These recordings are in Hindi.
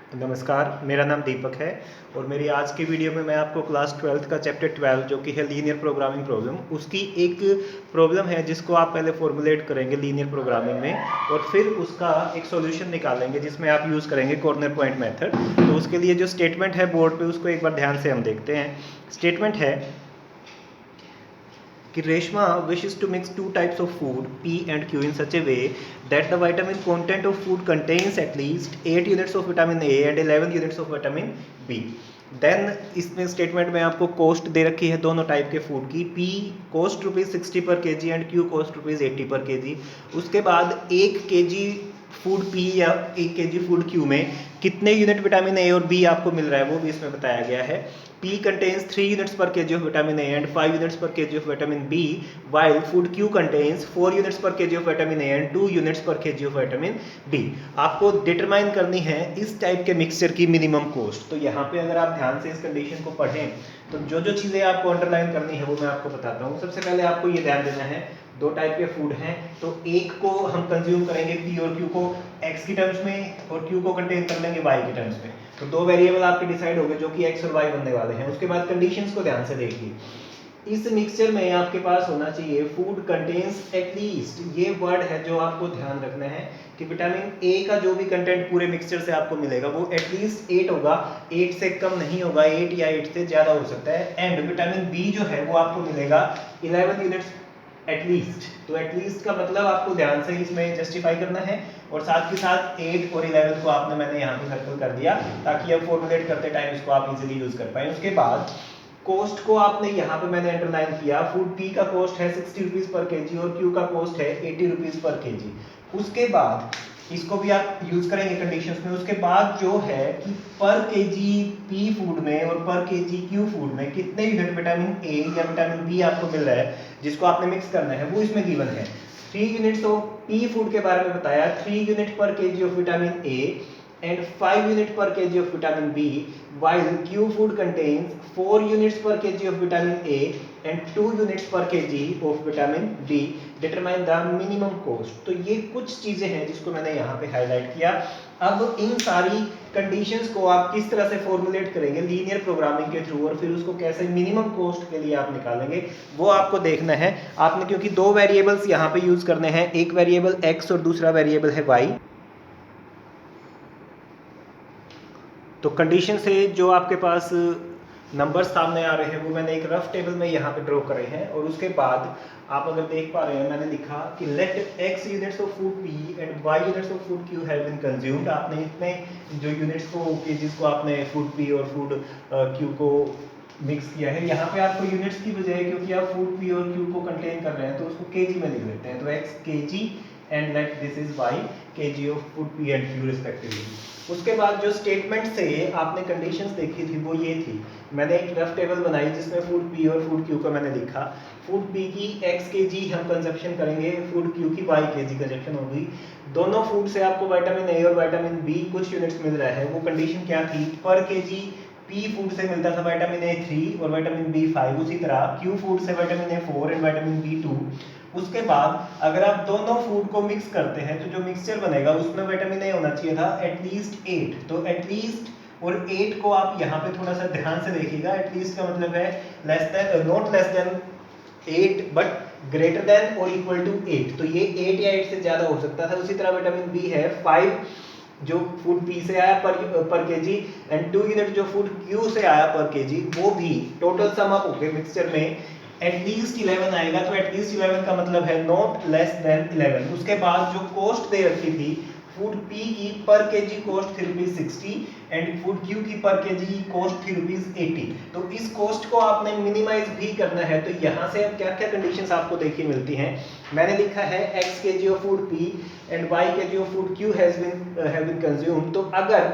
नमस्कार, मेरा नाम दीपक है और मेरी आज की वीडियो में मैं आपको क्लास 12th का चैप्टर 12 जो कि है लीनियर प्रोग्रामिंग प्रॉब्लम, उसकी एक प्रॉब्लम है जिसको आप पहले फॉर्मुलेट करेंगे लीनियर प्रोग्रामिंग में और फिर उसका एक सॉल्यूशन निकालेंगे जिसमें आप यूज़ करेंगे कॉर्नर पॉइंट मेथड। तो उसके लिए जो स्टेटमेंट है बोर्ड पे उसको एक बार ध्यान से हम देखते हैं। स्टेटमेंट है कि Reshma wishes to mix two types of food P and Q in such a way that the vitamin content of food contains at least 8 units of vitamin A and 11 units of vitamin B. Then इसमें स्टेटमेंट में आपको कॉस्ट दे रखी है दोनों टाइप के फूड की। P कॉस्ट ₹60 पर केजी एंड Q कॉस्ट ₹80 पर केजी। उसके बाद 1 केजी फूड P या 1 केजी फूड Q में कितने यूनिट विटामिन ए और बी आपको मिल रहा है वो भी इसमें बताया गया है। P contains 3 units per kg of vitamin A and 5 units per kg of vitamin B, while food Q contains 4 units per kg of vitamin A and 2 units per kg of vitamin B. आपको डिटरमाइन करनी है इस टाइप के मिक्सचर की मिनिमम कॉस्ट। तो यहाँ पे अगर आप ध्यान से इस कंडीशन को पढ़ें तो जो जो चीज़ें आपको अंडरलाइन करनी है वो मैं आपको बताता हूँ। सबसे पहले आपको ये ध्यान देना है दो टाइप के फूड हैं, तो एक को हम कंज्यूम करेंगे P और Q को X की टर्म्स में और Q को कंटेन कर लेंगे Y की टर्म्स में। तो दो वेरिएबल आपके डिसाइड हो गए जो कि X और Y बनने वाले हैं। उसके बाद कंडीशंस को ध्यान से देखिए। इस मिक्सचर में आपके पास होना चाहिए फूड कंटेन्स एटलीस्ट, ये वर्ड है जो आपको ध्यान रखना है कि विटामिन ए का जो भी कंटेंट पूरे मिक्सचर से आपको मिलेगा वो एटलीस्ट 8 होगा, 8 से कम नहीं होगा, 8 या 8 से ज़्यादा हो सकता है। एंड विटामिन बी जो है वो आपको मिलेगा 11 यूनिट्स एटलीस्ट। तो एटलीस्ट का मतलब आपको ध्यान से इसमें जस्टिफाई करना है और साथ के साथ 8 और 11 को आपने मैंने यहाँ पे सर्कल कर दिया ताकि अब फॉर्मुलेट करते टाइम इसको आप इजीली यूज कर पाए। उसके बाद कॉस्ट को आपने यहाँ पे मैंने अंडरलाइन किया, फूड पी का कॉस्ट है ₹60 पर केजी और क्यू का कॉस्ट है ₹80 पर केजी। उसके बाद इसको भी आप यूज करेंगे कंडीशंस में। उसके बाद जो है कि पर केजी पी फूड में और पर केजी क्यू फूड में कितने यूनिट विटामिन ए या विटामिन बी आपको मिल रहा है जिसको आपने मिक्स करना है वो इसमें गिवन है। 3 यूनिट्स ऑफ पी फूड के बारे में बताया, 3 यूनिट पर KG of vitamin A and 5 unit per kg of vitamin B, while Q food contains 4 units per kg of vitamin A and 2 units per kg of vitamin B. Determine the minimum cost. तो ये कुछ चीजें हैं जिसको मैंने यहाँ पे हाईलाइट किया। अब इन सारी कंडीशंस को आप किस तरह से फॉर्मुलेट करेंगे लीनियर प्रोग्रामिंग के थ्रू और फिर उसको कैसे मिनिमम कॉस्ट के लिए आप निकालेंगे वो आपको देखना है। आपने क्योंकि दो वेरिएबल्स यहाँ पे यूज करने हैं, एक वेरिएबल x और दूसरा वेरिएबल है y। तो कंडीशन से जो आपके पास नंबर्स सामने आ रहे हैं वो मैंने एक रफ टेबल में यहाँ पे ड्रॉ करे हैं और उसके बाद आप अगर देख पा रहे हैं मैंने लिखा कि let x units of food p and y units of food q have been consumed. आपने इतने जो यूनिट्स को केजीस को आपने फूड p और फूड q को मिक्स किया है। यहाँ पे आपको यूनिट्स की बजाय क्योंकि आप फूड p और q को कंटेन कर रहे हैं तो उसको केजी में लिख देते हैं। तो x KG and let this is y kg of food p and q respectively. उसके बाद जो स्टेटमेंट से आपने कंडीशंस देखी थी वो ये थी, मैंने एक रफ टेबल बनाई जिसमें फूड पी और फूड क्यू का मैंने लिखा। फूड पी की x केजी हम कंजप्शन करेंगे, फूड क्यू की y केजी कंजप्शन होगी। दोनों फूड से आपको विटामिन ए और विटामिन बी कुछ यूनिट्स मिल रहा है। वो कंडीशन क्या थी, पर केजी पी फूड से मिलता था विटामिन ए 3 और विटामिन बी 5, उसी तरह क्यू फूड से vitamin A 4 and vitamin B 2। उसके बाद अगर आप दोनों फूड को मिक्स करते हैं तो जो मिक्सचर बनेगा उसमें विटामिन ए होना चाहिए था एटलीस्ट 8। तो एटलीस्ट और 8 को आप यहाँ पे थोड़ा सा ध्यान से देखिएगा। एटलीस्ट का मतलब है less than, not less than 8 but greater than और इक्वल टू 8। तो ये 8 या 8 से ज्यादा हो सकता था। उसी तरह विटामिन बी है 5 जो फूड पी से आया पर केजी एंड 2 यूनिट जो फूड क्यू से आया पर केजी, वो भी टोटल सम अप होके मिक्सचर में एटलीस्ट 11 आएगा। तो एटलीस्ट 11 का मतलब है नॉट लेस देन 11। उसके बाद जो कॉस्ट दे रखी थी फूड पी की पर केजी कॉस्ट थी ₹60 एंड फूड क्यू की पर केजी कॉस्ट थी ₹80। तो इस कॉस्ट को आपने मिनिमाइज भी करना है। तो यहाँ से अब क्या क्या कंडीशंस आपको देखिए मिलती हैं। मैंने लिखा है x kg of food P and y kg of food Q have been consumed. तो अगर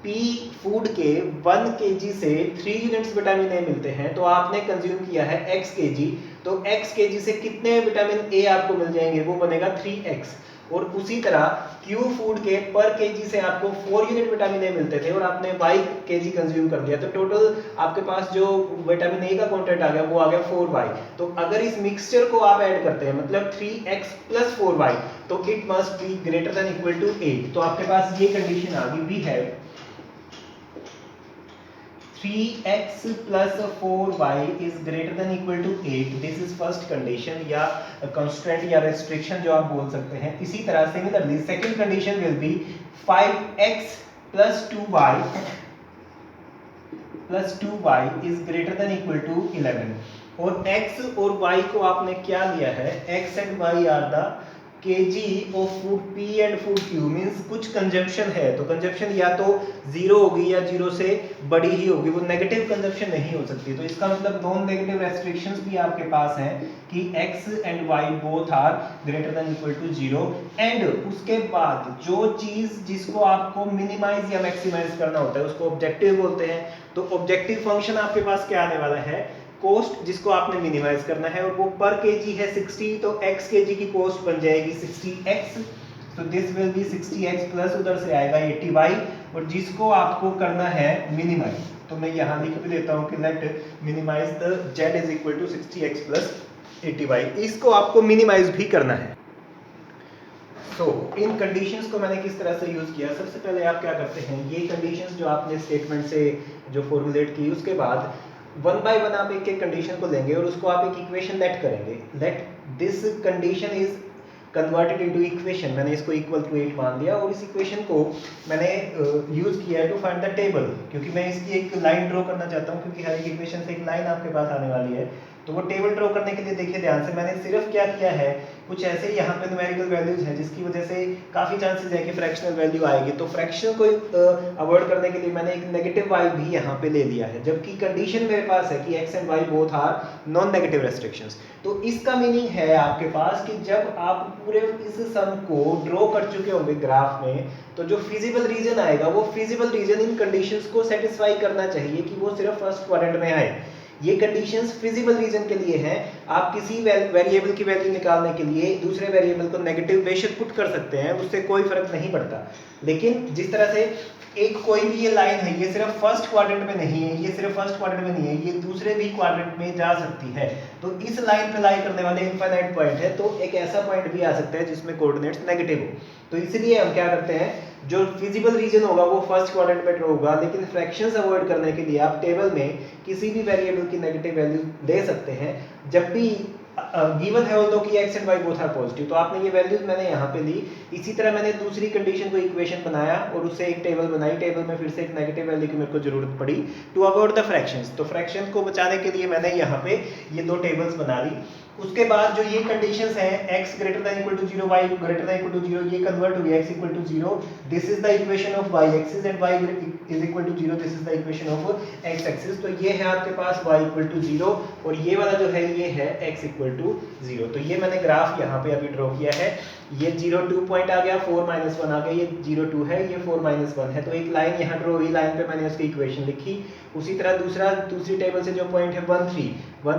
P फूड के 1 केजी से 3 यूनिट्स विटामिन ए मिलते हैं तो आपने कंज्यूम किया है x केजी। तो x केजी से कितने विटामिन ए आपको मिल जाएंगे, वो बनेगा 3x। और उसी तरह Q फूड के पर केजी से आपको 4 यूनिट विटामिन ए मिलते थे और आपने y केजी कंज्यूम कर दिया। तो टोटल आपके पास जो विटामिन ए का कंटेंट आ गया वो आ गया 4y। तो अगर इस मिक्सचर को आप ऐड करते हैं मतलब 3x प्लस 4y तो it must be greater than equal to 8। तो आपके पास ये कंडीशन आ गई, we have 3x plus 4y is greater than equal to 8. This is first condition या constraint या restriction जो आप बोल सकते हैं. इसी तरह similarly second condition will be 5x plus 2y is greater than equal to 11. और x और y को आपने क्या लिया है, x and y are the kg of food P and food Q means कुछ कंजप्शन है, तो कंजप्शन या तो जीरो होगी या जीरो से बड़ी ही होगी, वो नेगेटिव कंजप्शन नहीं हो सकती. तो इसका मतलब नॉन नेगेटिव रेस्ट्रिक्शंस भी आपके पास हैं कि x and y both are greater than equal to 0. And उसके बाद जो चीज जिसको आपको मिनिमाइज या मैक्सिमाइज करना होता है उसको ऑब्जेक्टिव बोलते हैं. तो ऑब्जेक्टिव फंक्शन आपके पास क्या आने वाला है, कॉस्ट जिसको आपने मिनिमाइज करना है, और वो पर केजी है 60, तो x केजी की कॉस्ट बन जाएगी 60x. तो this will be 60x plus उधर से आएगा 80y, और जिसको आपको करना है मिनिमाइज, तो मैं यहाँ लिख भी देता हूँ कि let minimise the z is equal to 60x plus 80y. इसको आपको मिनिमाइज भी करना है. तो इन कंडीशंस को मैंने किस तरह से यूज किया, सबसे पहले आप क्या करते हैं, ये कंडीशंस जो आपने स्टेटमेंट से जो फॉर्मुलेट की, उसके बाद वन बाय वन आप एक एक कंडीशन को लेंगे और उसको आप एक इक्वेशन लेट करेंगे. Let this condition is converted into equation, मैंने इसको इक्वल टू 8 मान दिया, और इस इक्वेशन को मैंने यूज किया है टू फाइंड द टेबल, क्योंकि मैं इसकी एक लाइन ड्रॉ करना चाहता हूँ, क्योंकि हर एक इक्वेशन से एक लाइन आपके पास आने वाली है. तो वो टेबल ड्रॉ करने के लिए देखिए ध्यान से, मैंने सिर्फ क्या किया है, कुछ ऐसे यहाँ पे न्यूमेरिकल वैल्यूज हैं जिसकी वजह से काफी चांसेस है कि फ्रैक्शनल वैल्यू आएगी. तो फ्रैक्शन को अवॉइड करने के लिए मैंने एक नेगेटिव y भी यहाँ पे ले लिया है, जबकि कंडीशन मेरे पास है कि x and y both are non negative restrictions. तो इसका मीनिंग है आपके पास कि जब आप पूरे इस सम को ड्रॉ कर चुके होंगे ग्राफ में, तो जो फिजिबल रीजन आएगा वो फिजिबल रीजन इन कंडीशंस को सेटिस्फाई करना चाहिए कि वो सिर्फ फर्स्ट क्वाड्रेंट में आए. ये कंडीशंस फिजिबल रीजन के लिए हैं. आप किसी वेरिएबल की वैल्यू निकालने के लिए दूसरे वेरिएबल को नेगेटिव बेशक पुट कर सकते हैं, उससे कोई फर्क नहीं पड़ता. लेकिन जिस तरह से एक कोई भी ये लाइन है, ये सिर्फ फर्स्ट क्वाड्रेंट में नहीं है, ये सिर्फ फर्स्ट क्वाड्रेंट में नहीं है, ये दूसरे भी क्वाड्रेंट में जा सकती है. तो इस लाइन पे लाई करने वाले इनफाइनाइट पॉइंट है, तो एक ऐसा पॉइंट भी आ सकता है जिसमें कोऑर्डिनेट्स नेगेटिव हो. तो इसलिए हम क्या करते हैं, जो फिजिबल रीजन होगा वो फर्स्ट क्वाड्रेंट में ड्रॉ होगा, लेकिन फ्रैक्शंस अवॉइड करने के लिए आप टेबल में किसी भी वेरिएबल की नेगेटिव वैल्यू दे सकते हैं जब भी गिवन है तो कि x and y both are positive. तो आपने ये वैल्यूज मैंने यहाँ पे ली. इसी तरह मैंने दूसरी कंडीशन को इक्वेशन बनाया और उससे एक टेबल बनाई. टेबल में फिर से एक नेगेटिव वैल्यू की मेरे को जरूरत पड़ी टू अवॉइड द फ्रैक्शंस. तो फ्रैक्शन को बचाने के लिए मैंने यहाँ पे ये दो टेबल्स बना ली. उसके बाद जो ये कंडीशंस हैं, x greater than equal to 0, y greater than equal to 0, ये कन्वर्ट हुई x equal to 0. This is the equation of y axis and y is equal to 0. This is the equation of x axis. तो ये है आपके पास y इक्वल टू 0 और ये वाला जो है ये है x इक्वल टू 0. तो ये मैंने ग्राफ यहाँ पे अभी ड्रॉ किया है. ये 0 2 पॉइंट आ गया, 4 माइनस 1 आ गया, ये 0 2 है, ये 4 माइनस 1 है. तो एक लाइन यहाँ ड्रॉ हुई, लाइन पे मैंने उसकी इक्वेशन लिखी. उसी तरह दूसरी टेबल से जो पॉइंट है 1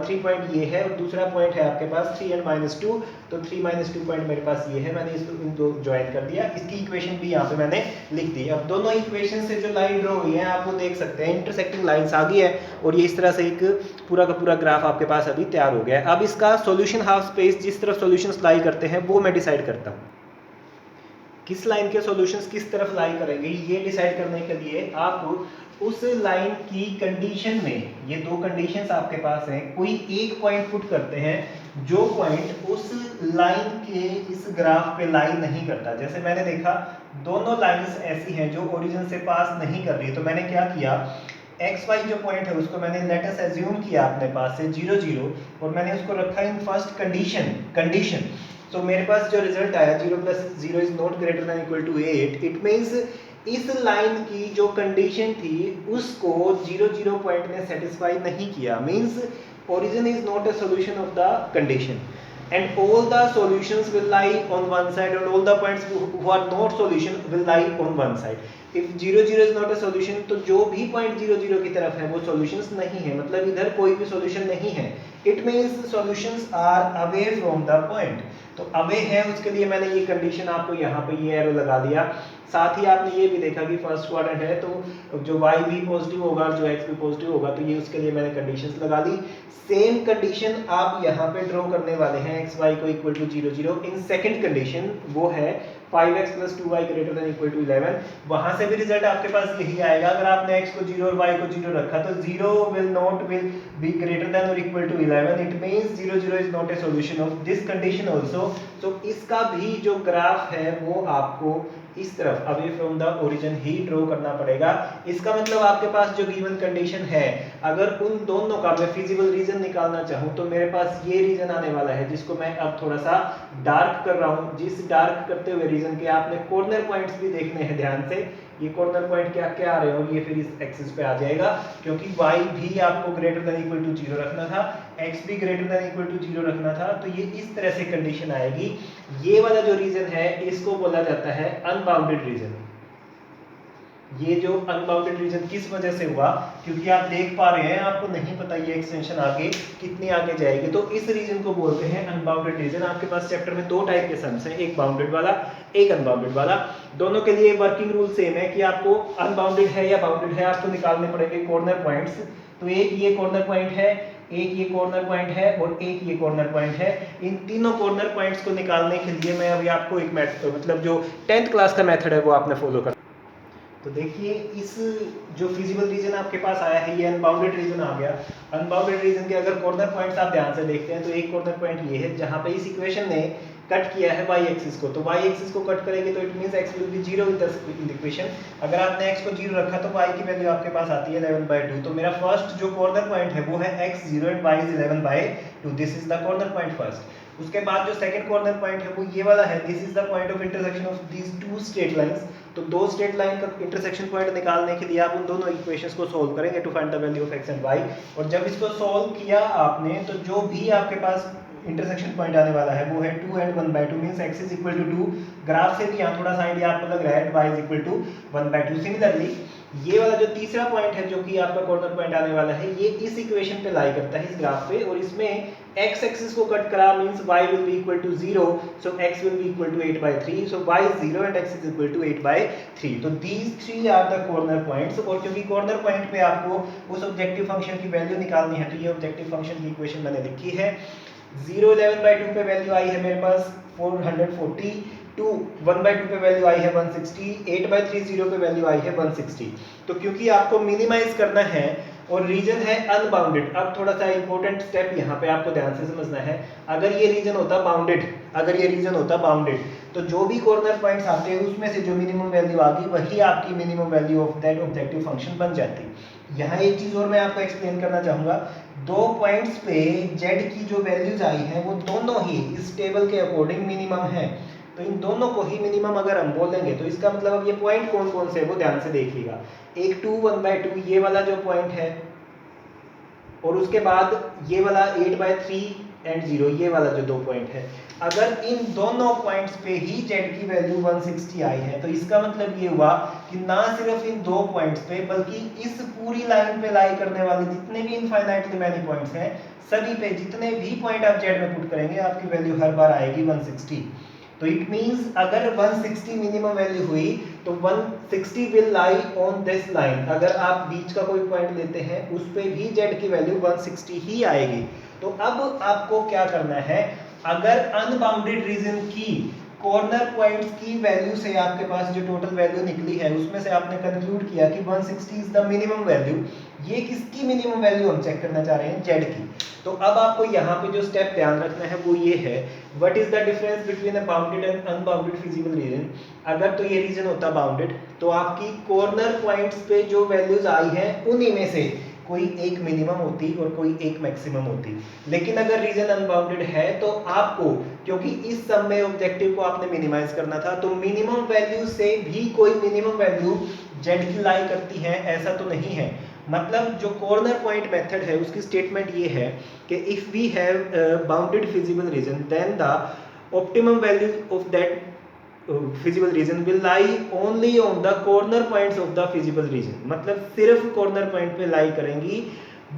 3 पॉइंट ये है, और दूसरा पॉइंट है आपके पास 3 एंड -2. तो 3 -2 पॉइंट मेरे पास ये है, मैंने इसको इन दो ज्वाइन कर दिया. इसकी इक्वेशन भी यहाँ पे मैंने लिख दी. अब दोनों इक्वेशन से जो लाइन ड्रॉ हुई है आप वो देख सकते हैं, इंटरसेक्टिंग लाइंस आ गई है, और ये इस तरह से एक पूरा का पूरा ग्राफ आपके पास अभी तैयार हो गया है. अब इसका सॉल्यूशन हाफ स्पेस जिस तरफ सॉल्यूशंस लाई करते हैं वो मैं डिसाइड करता हूँ. किस लाइन के सॉल्यूशंस किस तरफ लाई करेंगे ये डिसाइड करने के लिए आप उस लाइन की कंडीशन में, ये दो कंडीशंस आपके पास हैं, कोई एक पॉइंट पुट करते हैं जो पॉइंट उस लाइन के इस ग्राफ पे लाई नहीं करता. जैसे मैंने देखा दोनों लाइंस ऐसी हैं जो ओरिजिन से पास नहीं कर रही है. तो मैंने क्या किया, एक्स वाई जो पॉइंट है उसको मैंने लेट अस अज्यूम किया अपने पास से 0 0, और मैंने उसको रखा इन फर्स्ट कंडीशन. तो मेरे पास जो रिजल्ट आया 0 + 0 is not greater than equal to 8. It means इस लाइन की जो कंडीशन थी उसको 0 0 पॉइंट ने सेटिस्फाई नहीं किया. Means origin is not a solution of the condition, and all the solutions will lie on one side, and all the points who are not solution will lie on one side. If 0 0 is not a solution, तो जो भी पॉइंट 0 0 की तरफ है वो सॉल्यूशंस नहीं है, मतलब इधर कोई भी सॉल्यूशन नहीं है. It means solutions are away from the point. तो अवे है, उसके लिए मैंने ये कंडीशन आपको यहाँ पे ये एरो लगा दिया. साथ ही आपने ये भी देखा कि फर्स्ट क्वाड्रेंट है तो जो y भी पॉजिटिव होगा और जो x भी पॉजिटिव होगा, तो ये उसके लिए मैंने कंडीशंस लगा दी. सेम कंडीशन आप यहाँ पे ड्रॉ करने वाले हैं x y को equal to 0 0 in second condition, वो है 5x plus 2y greater than equal to 11, वहां से भी रिजल्ट आपके पास यही आएगा। अगर आपने x को 0 और y को 0 रखा तो 0 विल बी ग्रेटर देन और equal to 11, it means 0 0 is not a solution of this condition also. तो इसका भी जो ग्राफ है वो आपको इस तरफ away from the origin he draw करना पड़ेगा। इसका मतलब आपके पास जो गिवन कंडीशन है, अगर उन दोनों का मैं फिजिबल रीजन निकालना चाहूँ तो मेरे पास ये रीजन आने वाला है, जिसको मैं अब थोड़ा सा डार्क कर रहा हूँ। जिस डार्क करते हुए रीजन के आपने कॉर्नर पॉइंट्स भी देखने हैं ध्यान से, ये कॉर्नर पॉइंट क्या क्या आ रहे हो, ये फिर इस एक्सिस पे आ जाएगा, क्योंकि y भी आपको ग्रेटर देन इक्वल टू 0 रखना था, x भी ग्रेटर देन इक्वल टू 0 रखना था। तो ये इस तरह से कंडीशन आएगी। ये वाला जो रीजन है इसको बोला जाता है अनबाउंडेड रीजन। ये जो अनबाउंडेड रीजन किस वजह से हुआ, क्योंकि आप देख पा रहे हैं आपको नहीं पता ये एक्सटेंशन आगे कितनी आगे जाएगी, तो इस रीजन को बोलते हैं अनबाउंडेड रीजन। आपके पास चैप्टर में दो टाइप के सम्स हैं, एक बाउंडेड वाला एक अनबाउंडेड वाला। दोनों के लिए वर्किंग रूल सेम है कि आपको अनबाउंडेड है या बाउंडेड है आपको निकालने पड़ेंगे कॉर्नर पॉइंट्स। तो एक ये कॉर्नर पॉइंट है, एक ये कॉर्नर पॉइंट है और एक ये कॉर्नर पॉइंट है। इन तीनों कॉर्नर पॉइंट्स को निकालने के लिए मैं अभी आपको एक मतलब जो 10th क्लास का मेथड है वो आपने फॉलो कर। तो देखिए इस जो फिजिबल रीजन आपके पास आया है ये अनबाउंडेड रीजन आ गया। अनबाउंडेड रीजन के अगर कॉर्नर पॉइंट्स आप ध्यान से देखते हैं तो एक कॉर्नर पॉइंट ये है जहां पे इस इक्वेशन ने कट किया है y एक्सिस को, तो y एक्सिस को कट करेंगे तो it means x will B 0 in the equation. अगर आपने x को 0 रखा तो y की वैल्यू आपके पास आती है 11/2। तो मेरा फर्स्ट जो कॉर्नर पॉइंट है वो है x 0 and y is 11/2, this is the corner point first. उसके बाद जो सेकंड कॉर्नर पॉइंट है वो ये वाला है, this is the point of intersection of these two straight lines. तो दो स्ट्रेट लाइन का इंटरसेक्शन पॉइंट निकालने के लिए आप उन दोनों इक्वेशंस को सॉल्व करेंगे to find the value of x and y। और जब इसको सॉल्व किया आपने तो जो भी आपके पास इंटरसेक्शन पॉइंट आने वाला है वो है 2 and 1/2, means x is equal to 2। Graph से भी यहाँ थोड़ा सा आइडिया आपको लग रहा है, y is equal to 1/2। Similarly ये वाला जो तीसरा पॉइंट है जो कि आपका कॉर्नर पॉइंट आने वाला है, ये इस इक्वेशन पे लाई करता है इस ग्राफ पे, और इसमें x एक्सिस को कट करा means y will be equal to 0, so x will be equal to 8/3, so y is 0 and x is equal to 8/3। तो these three are the corner points. और क्योंकि कॉर्नर पॉइंट पे आपको उस ऑब्जेक्टिव फंक्शन की वैल्यू निकालनी है तो ये ऑब्जेक्टिव फंक्शन की इक्वेशन मैंने लिखी है। 0 11/2 पे वैल्यू आई है मेरे पास 440, 2 1/2 पे वैल्यू आई है 160, 8/3 0 पे वैल्यू आई है 160। तो क्योंकि आपको मिनिमाइज करना है और रीजन है अनबाउंडेड, अब थोड़ा सा इंपॉर्टेंट स्टेप यहाँ पे आपको ध्यान से समझना है। अगर ये रीजन होता बाउंडेड, अगर ये रीजन होता बाउंडेड तो जो भी कॉर्नर पॉइंट्स आते हैं उसमें से जो मिनिमम वैल्यू आ गई वही आपकी minimum value of that objective function बन जाती। यहाँ एक चीज और मैं आपको एक्सप्लेन करना चाहूंगा, दो पॉइंट्स पे z की जो वैल्यूज आई हैं वो दोनों ही इस टेबल के अकॉर्डिंग मिनिमम है। तो इन दोनों को ही मिनिमम अगर हम बोलेंगे तो इसका मतलब अब ये पॉइंट कौन कौन से है वो ध्यान से देखिएगा। एक 2 1/2 ये वाला जो पॉइंट है, और उसके बाद ये वाला 8/3 एंड 0 ये वाला जो दो पॉइंट है। अगर इन दोनों पॉइंट्स पे ही z की वैल्यू 160 आई है तो इसका मतलब ये हुआ कि ना सिर्फ इन दो पॉइंट्स पे बल्कि इस पूरी लाइन पे लाई करने वाले जितने भी इनफाइनाइटली मैनी पॉइंट्स हैं सभी पे जितने भी पॉइंट आप z में पुट करेंगे आपकी वैल्यू हर बार आएगी 160। तो इट मींस अगर 160 मिनिमम वैल्यू हुई तो 160 will lie on this line. अगर आप बीच का कोई पॉइंट लेते हैं उस पे भी z की वैल्यू 160 ही आएगी। तो अब आपको क्या करना है, अगर अनबाउंडेड रीजन की कॉर्नर पॉइंट्स की वैल्यू से आपके पास जो टोटल वैल्यू निकली है उसमें से आपने कंक्लूड किया कि 160 इज द मिनिमम वैल्यू, ये किसकी मिनिमम वैल्यू हम चेक करना चाह रहे हैं, z की। तो अब आपको यहाँ पे जो स्टेप ध्यान रखना है वो ये है, what is the difference between a bounded and unbounded feasible region. अगर तो ये रीजन होता बाउंडेड तो आपकी कॉर्नर पॉइंट्स पे जो वैल्यूज आई हैं उन्हीं में से कोई एक मिनिमम होती और कोई एक मैक्सिमम होती। लेकिन अगर रीजन अनबाउंडेड है तो आपको, क्योंकि इस सब में ऑब्जेक्टिव को आपने मिनिमाइज करना था, तो मिनिमम वैल्यू से भी कोई मिनिमम वैल्यू z की लाई करती है ऐसा तो नहीं है। मतलब जो कॉर्नर पॉइंट मेथड है उसकी स्टेटमेंट ये है कि if we have bounded feasible region then the optimum value of that feasible region will lie only on the corner points of the feasible region. मतलब सिर्फ कॉर्नर पॉइंट पे लाई करेंगी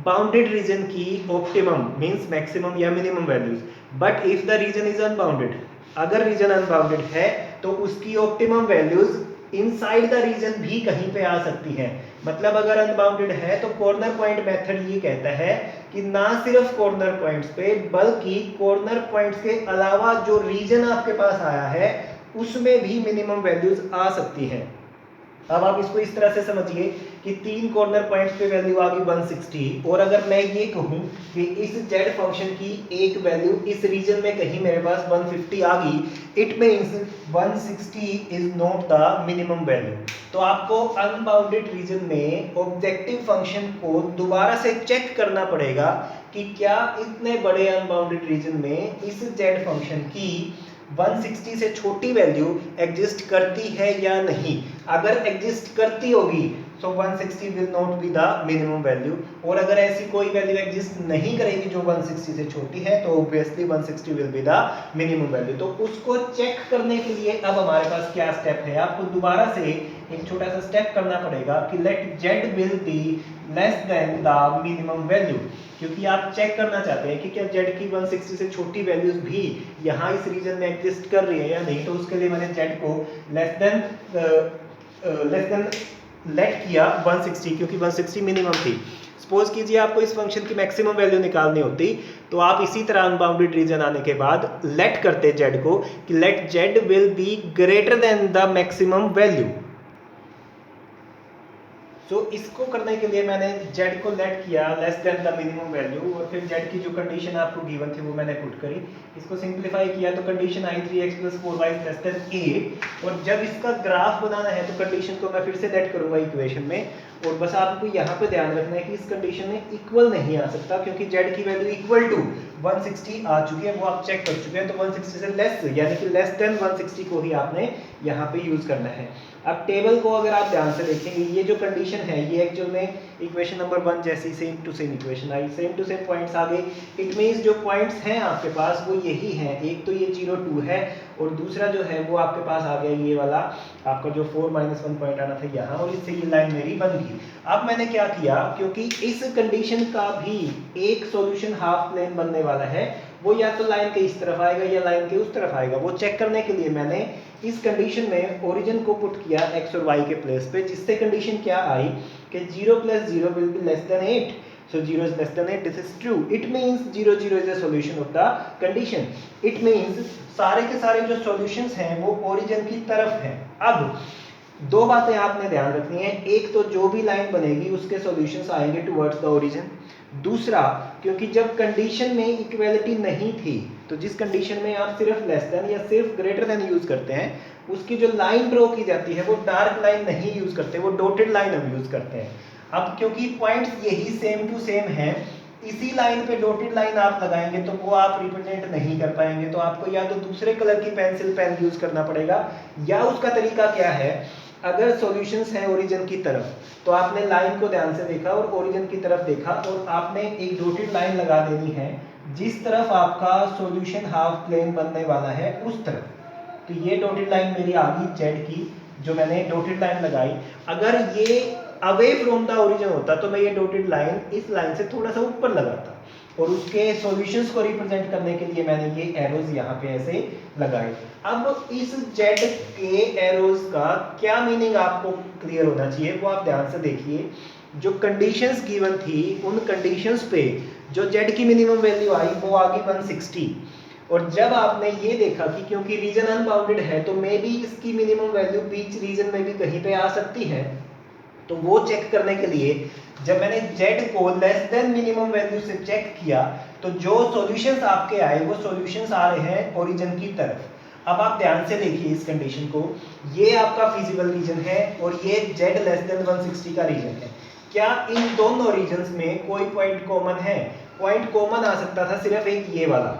बाउंडेड रीजन की ऑप्टिमम मींस मैक्सिमम या minimum values. But if the region is unbounded, अगर रीजन अनबाउंडेड है तो उसकी optimum values inside the region भी कहीं पे आ सकती हैं। मतलब अगर अनबाउंडेड है तो कॉर्नर पॉइंट मेथड ये कहता है कि ना सिर्फ कॉर्नर पॉइंट्स पे बल्कि कॉर्नर पॉइंट्स के अलावा जो रीजन आपके पास आया है उसमें भी मिनिमम वैल्यूज आ सकती हैं। अब आप इसको इस तरह से समझिए कि 3 कॉर्नर पॉइंट्स पे वैल्यू आ गई 160, और अगर मैं ये कहूँ कि इस z फंक्शन की एक वैल्यू इस रीजन में कहीं मेरे पास 150 आ गई, it means 160 is not the minimum value. तो आपको अनबाउंडेड रीजन में ऑब्जेक्टिव फंक्शन को दोबारा से चेक करना पड़ेगा कि क्या इतने बड़े अनबाउंडेड रीजन में इस z फंक्शन की 160 से छोटी वैल्यू एग्जिस्ट करती है या नहीं। अगर एग्जिस्ट करती होगी तो 160 will not be the minimum value, और अगर ऐसी कोई वैल्यू एग्जिस्ट नहीं करेगी जो 160 से छोटी है तो obviously 160 will be the minimum value. तो उसको चेक करने के लिए अब हमारे पास क्या स्टेप है, आपको दोबारा से एक छोटा सा स्टेप करना पड़ेगा कि let z will be less than the minimum value, क्योंकि आप चेक करना चाहते हैं कि क्या z की 160 से छोटी वैल्यूज भी यहाँ इस रीजन में एग्जिस्ट कर रही है या नहीं। तो उसके लिए मैंने z को लेस देन लेट किया 160, क्योंकि 160 मिनिमम थी। सपोज कीजिए आपको इस फंक्शन की मैक्सिमम वैल्यू निकालनी होती, तो आप इसी तरह अनबाउंडेड रीजन आने के बाद लेट करते z को कि let z will be greater than the maximum value. तो इसको करने के लिए मैंने z को लेट किया less than the minimum value, और फिर z की जो कंडीशन आपको गिवन थी वो मैंने पुट करी। इसको सिंपलीफाई किया तो कंडीशन आई 3x + 4y लेस देन 8, और जब इसका ग्राफ बनाना है तो कंडीशन को मैं फिर से लेट करूंगा इक्वेशन में, और बस आपको यहाँ पे ध्यान रखना है कि इस कंडीशन में इक्वल नहीं आ सकता, क्योंकि z की वैल्यू इक्वल टू 160 आ चुकी है, वो आप चेक कर चुके हैं। तो 160 से लेस यानी कि लेस देन 160 को ही आपने यहाँ पे यूज करना है। अब टेबल को अगर आप ध्यान से देखेंगे, ये जो कंडीशन है ये एक्चुअल में इक्वेशन नंबर 1 जैसी सेम टू सेम इक्वेशन आई, सेम टू सेम पॉइंट्स आ गए। इट मींस जो पॉइंट्स हैं आपके पास वो यही हैं, एक तो ये 0 2 है, और दूसरा जो है वो आपके पास आ गया ये वाला आपका जो 4 - 1 पॉइंट आना था यहाँ, और इससे ये लाइन मेरी बन गई। अब मैंने क्या किया, क्योंकि इस कंडीशन का भी एक सॉल्यूशन हाफ प्लेन बनने वाला है, वो या तो लाइन के इस तरफ आएगा या लाइन के उस तरफ आएगा, वो चेक करने के लिए मैंने इस कंडीशन में ओरिजिन को पुट किया x और y के प्लेस पे, जिससे कंडीशन क्या आई कि 0 + 0 will be less then 8, so 0 is less than 8, this is true, it means 0 0 is a solution of the condition, it means सारे के सारे जो सॉल्यूशंस हैं वो ओरिजिन की तरफ हैं। अब दो बातें आपने ध्यान रखनी है, एक तो जो भी लाइन बनेगी उसके सॉल्यूशंस आएंगे टुवर्ड्स द ओरिजिन, दूसरा क्योंकि जब कंडीशन में इक्वलिटी नहीं थी तो जिस कंडीशन में आप सिर्फ लेस देन या सिर्फ ग्रेटर देन यूज करते हैं, उसकी जो लाइन ड्रॉ की जाती है वो डार्क लाइन नहीं यूज करते, वो डॉटेड लाइन हम यूज करते हैं। अब क्योंकि पॉइंट्स यही सेम टू सेम हैं, इसी लाइन पे डॉटेड लाइन आप लगाएंगे तो वो आप रिप्रेजेंट नहीं कर पाएंगे, तो आपको या तो दूसरे कलर की पेंसिल पेन यूज करना पड़ेगा, या उसका तरीका क्या है, अगर सॉल्यूशंस हैं ओरिजिन की तरफ तो आपने लाइन को ध्यान से देखा और ओरिजिन की तरफ देखा, और आपने एक डॉटेड लाइन लगा देनी है जिस तरफ आपका सॉल्यूशन हाफ प्लेन बनने वाला है उस तरफ। तो ये डॉटेड लाइन मेरी आ गई जेड की, जो मैंने डॉटेड लाइन लगाई। अगर ये अवे फ्रॉम द ओरिजिन होता तो मैं ये डॉटेड लाइन इस लाइन से थोड़ा सा ऊपर लगाता, और उसके सॉल्यूशंस को रिप्रेजेंट करने के लिए मैंने ये एरोज यहाँ पे ऐसे लगाए। अब इस जेड के एरोज का क्या मीनिंग आपको क्लियर होना चाहिए, वो आप ध्यान से देखिए। जो कंडीशंस गिवन थी उन कंडीशंस पे जो जेड की मिनिमम वैल्यू आई वो आ गई 160, और जब आपने ये देखा कि क्योंकि रीजन अनबाउंडेड है तो मे बी इसकी मिनिमम वैल्यू बीच रीजन में भी कहीं पे आ सकती है, तो वो चेक करने के लिए जब मैंने z को लेस देन मिनिमम वैल्यू से चेक किया तो जो सॉल्यूशंस आपके आए वो सॉल्यूशंस आ रहे हैं ओरिजिन की तरफ। अब आप ध्यान से देखिए इस कंडीशन को, ये आपका फिजिबल रीजन है और ये z लेस देन 160 का रीजन है। क्या इन दोनों रीजन्स में कोई पॉइंट कॉमन है? पॉइंट कॉमन आ सकता था सिर्फ एक ये वाला,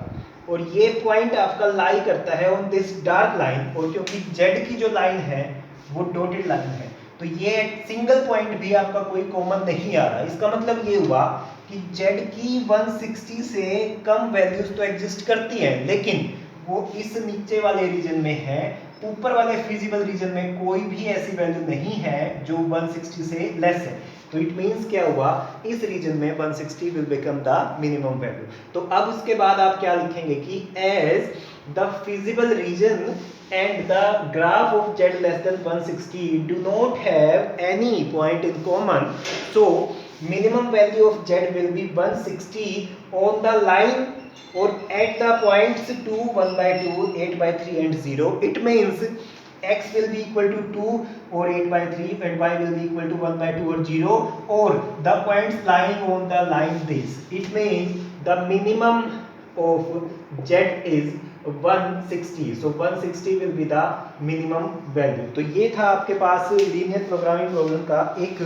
और ये पॉइंट आपका लाई करता है ऑन दिस डार्क लाइन, और क्योंकि z की जो लाइन है वो डॉटेड लाइन है तो ये सिंगल पॉइंट भी आपका कोई कॉमन नहीं आ रहा। इसका मतलब ये हुआ कि z की 160 से कम वैल्यूज तो एग्जिस्ट करती हैं, लेकिन वो इस नीचे वाले रीजन में है, ऊपर वाले फिजिबल रीजन में कोई भी ऐसी वैल्यू नहीं है जो 160 से लेस है। तो इट मींस क्या हुआ, इस रीजन में 160 will become the minimum value. तो अब उसके बाद आप क्या लिखेंगे कि as the feasible region and the graph of z less than 160 do not have any point in common, so minimum value of z will be 160 on the line or at the points 2, 1/2, 8/3 and 0, it means x will be equal to 2 or 8/3 and y will be equal to 1/2 or 0, or the points lying on the line this. It means the minimum of z is 160. So 160 will be the minimum value. तो ये था आपके पास लीनियर प्रोग्रामिंग प्रॉब्लम का एक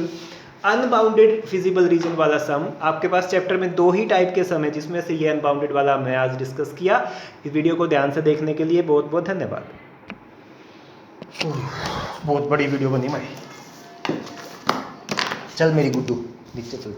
अनबाउंडेड फिजिबल रीजन वाला सम। आपके पास चैप्टर में 2 ही टाइप के सम है, जिसमें से ये अनबाउंडेड वाला मैं आज डिस्कस किया। इस वीडियो को ध्यान से देखने के लिए बहुत बहुत धन्यवाद। बहुत बड़ी वीडियो बनी भाई। चल मेरी गुड्डू नीचे चल।